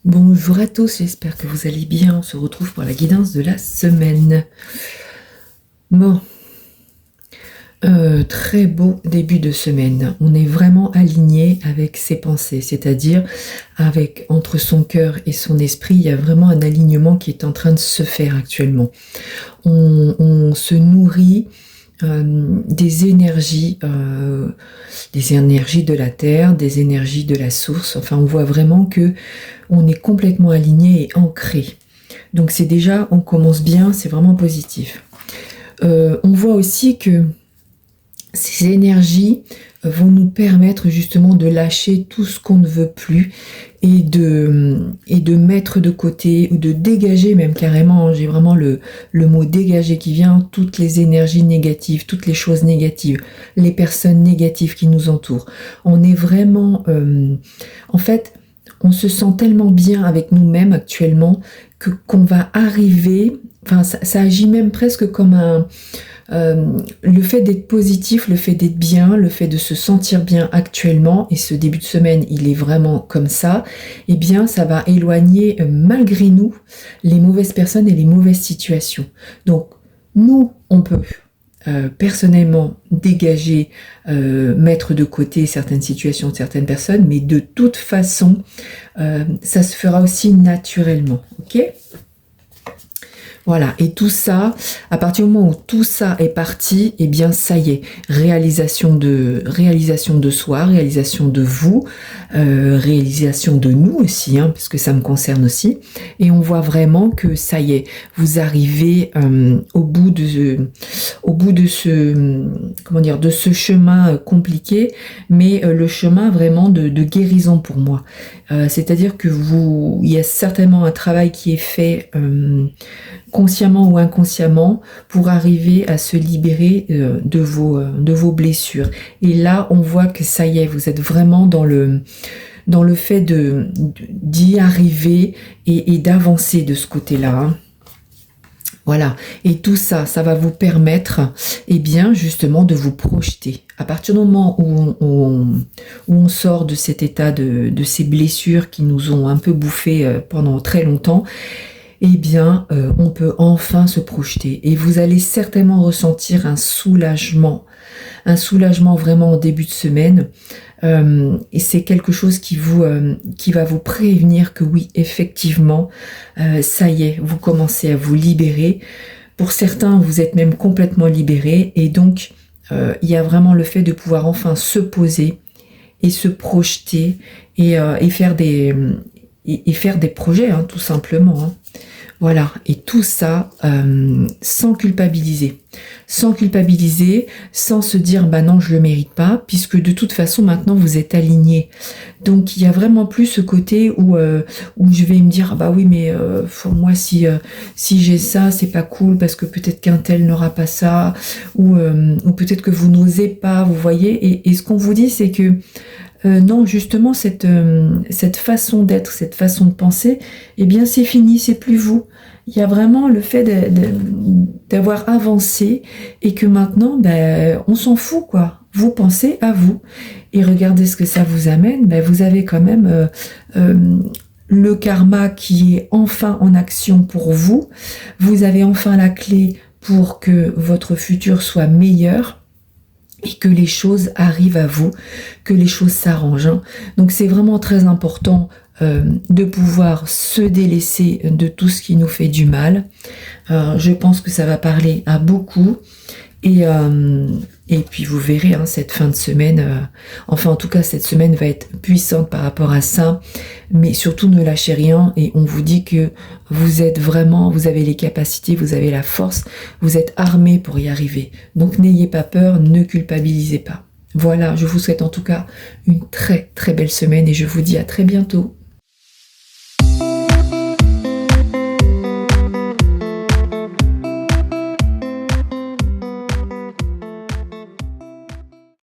Bonjour à tous, j'espère que vous allez bien. On se retrouve pour la guidance de la semaine. Bon, très beau début de semaine. On est vraiment aligné avec ses pensées, c'est-à-dire avec entre son cœur et son esprit, il y a vraiment un alignement qui est en train de se faire actuellement. On se nourrit des énergies de la terre, des énergies de la source. Enfin, on voit vraiment que on est complètement aligné et ancré. Donc c'est déjà, on commence bien, c'est vraiment positif. On voit aussi que ces énergies vont nous permettre justement de lâcher tout ce qu'on ne veut plus et de mettre de côté ou de dégager même carrément, j'ai vraiment le mot dégager qui vient, toutes les énergies négatives, toutes les choses négatives, les personnes négatives qui nous entourent. On est vraiment, en fait, on se sent tellement bien avec nous-mêmes actuellement qu'on va arriver, enfin ça agit même presque comme le fait d'être positif, le fait d'être bien, le fait de se sentir bien actuellement, et ce début de semaine il est vraiment comme ça, eh bien ça va éloigner malgré nous les mauvaises personnes et les mauvaises situations. Donc nous on peut personnellement dégager, mettre de côté certaines situations, certaines personnes, mais de toute façon ça se fera aussi naturellement, ok ? Voilà, et tout ça, à partir du moment où tout ça est parti, eh bien ça y est, réalisation de soi, réalisation de vous, réalisation de nous aussi, hein, parce que ça me concerne aussi, et on voit vraiment que ça y est, vous arrivez au bout de ce, comment dire, de ce chemin compliqué, mais le chemin vraiment de guérison pour moi. C'est-à-dire que il y a certainement un travail qui est fait consciemment ou inconsciemment pour arriver à se libérer de vos blessures. Et là, on voit que ça y est, vous êtes vraiment dans le fait d'y arriver et d'avancer de ce côté-là, hein. Voilà, et tout ça, ça va vous permettre, eh bien, justement, de vous projeter. À partir du moment où on sort de cet état de ces blessures qui nous ont un peu bouffé pendant très longtemps, eh bien, on peut enfin se projeter. Et vous allez certainement ressentir un soulagement vraiment au début de semaine. Et c'est quelque chose qui va vous prévenir que oui, effectivement, ça y est, vous commencez à vous libérer. Pour certains, vous êtes même complètement libérés. Et donc, il y a vraiment le fait de pouvoir enfin se poser et se projeter et faire des projets, hein, tout simplement, hein. Voilà, et tout ça sans culpabiliser, sans se dire bah non je le mérite pas, puisque de toute façon maintenant vous êtes alignés. Donc il y a vraiment plus ce côté où je vais me dire bah oui mais pour moi si j'ai ça c'est pas cool parce que peut-être qu'un tel n'aura pas ça ou peut-être que vous n'osez pas, vous voyez, et ce qu'on vous dit c'est que non, justement, cette façon d'être, cette façon de penser, eh bien, c'est fini, c'est plus vous. Il y a vraiment le fait d'avoir avancé et que maintenant, ben, on s'en fout, quoi. Vous pensez à vous. Et regardez ce que ça vous amène. Ben, vous avez quand même le karma qui est enfin en action pour vous. Vous avez enfin la clé pour que votre futur soit meilleur. Et que les choses arrivent à vous, que les choses s'arrangent, hein. Donc c'est vraiment très important de pouvoir se délaisser de tout ce qui nous fait du mal. Je pense que ça va parler à beaucoup. Et puis vous verrez, hein, cette fin de semaine, enfin en tout cas cette semaine va être puissante par rapport à ça, mais surtout ne lâchez rien et on vous dit que vous avez les capacités, vous avez la force, vous êtes armés pour y arriver. Donc n'ayez pas peur, ne culpabilisez pas. Voilà, je vous souhaite en tout cas une très très belle semaine et je vous dis à très bientôt.